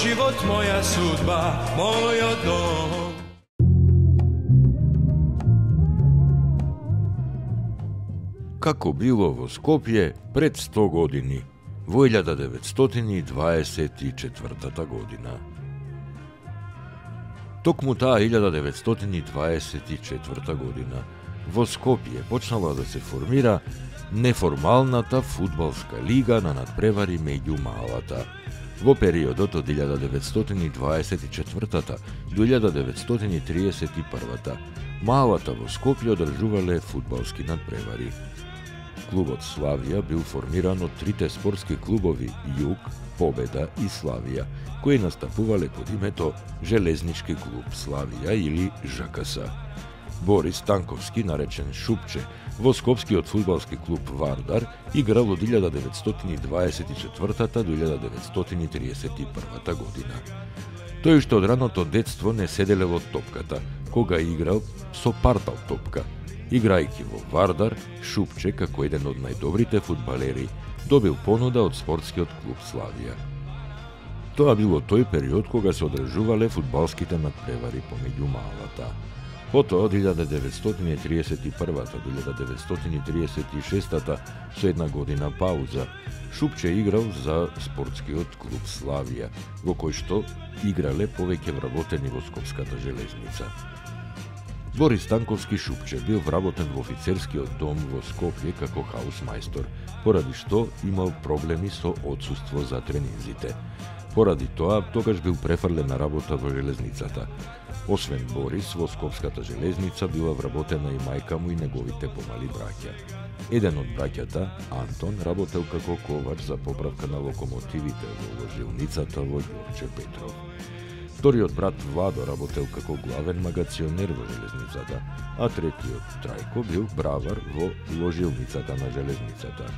život, moja sudba, moj dom. Kako bilo vo Skopje pred 100 godini, vo 1924. godina. Tokmu ta 1924. godina vo Skopje počnala da se formira neformalната фудбалска лига на надпревари меѓу малата. Во периодот од 1924 до 1931 малата во Скопје одржувале фудбалски надпревари. Клубот Славија бил формиран од трите спортски клубови Југ, Победа и Славија, кои настапувале под името Железнички клуб Славија или ЖКС. Борис Станковски, наречен Шупче, во скопскиот фудбалски клуб Вардар играл од 1924 до 1931 година. Тој што од раното детство не седеле во топката, кога играл со партал топка. Играјќи во Вардар, Шупче, како еден од најдобрите фудбалери, добил понуда од спортскиот клуб Славија. Тоа било тој период кога се одржувале фудбалските надпревари помеѓу малата. Потоа од 1931 до 1936 со една година пауза, Шупче играл за спортскиот клуб Славија, во кој што играле повеќе вработени во Скопската железница. Борис Станковски Шупче бил вработен во офицерскиот дом во Скопје како хаусмајстор, поради што имал проблеми со отсуство за тренинзите. Поради тоа, тогаш бил префрлен на работа во железницата. Освен Борис, во Скопската железница била вработена и мајка му и неговите помали браќа. Еден од браќата, Антон, работел како ковач за поправка на локомотивите во ложилницата во Ѓорче Петров. Вториот брат Владо работел како главен магационер во железницата, а третиот Трајко бил бравар во ложилницата на железницата.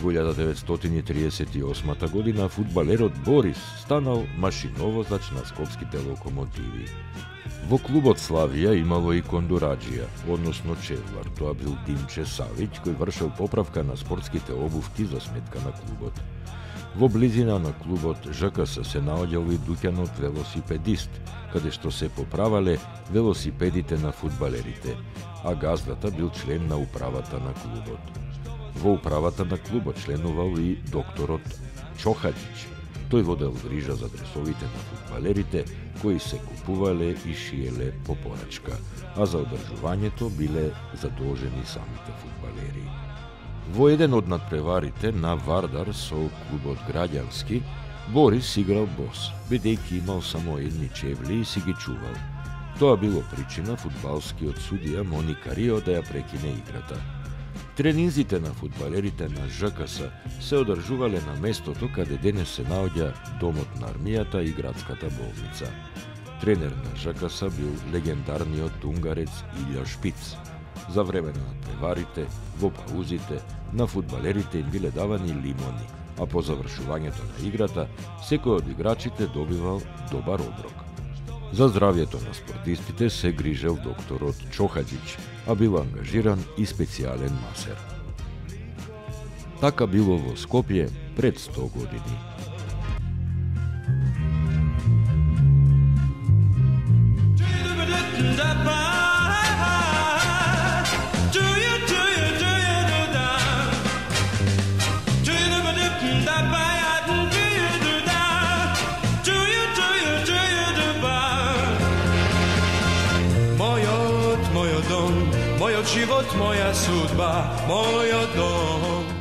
Во 1938 година фудбалерот Борис станал машиновозач на скопските локомотиви. Во клубот Славија имало и кондураджија, односно чевлар. Тоа бил Димче Савиќ, кој вршел поправка на спортските обувки за сметка на клубот. Во близина на клубот ЖКС се наоѓал и дуќанот велосипедист, каде што се поправале велосипедите на фудбалерите, а газдата бил член на управата на клубот. Во управата на клубот членувал и докторот Чохаджич. Тој водел грижа за дресовите на фудбалерите, кои се купувале и шиеле по порачка, а за одржувањето биле задолжени самите фудбалери. Во еден од надпреварите на Вардар со клубот Граѓански, Борис играл бос, бидејќи имал само едни чевли и си ги чувал. Тоа било причина фудбалскиот судија Моника Рио да ја прекине играта. Тренинзите на фудбалерите на ЖКС се одржувале на местото каде денес се наоѓа домот на армијата и градската болница. Тренер на ЖКС бил легендарниот унгарец Илја Шпиц. За време на надпреварите, во паузите, на фудбалерите им биле давани лимони, а по завршувањето на играта, секој од играчите добивал добар оброк. За здравјето на спортистите се грижел докторот Чохаджич, а бил ангажиран и специјален масер. Така било во Скопје пред 100 години. Moj život, moja sudba, moj dom.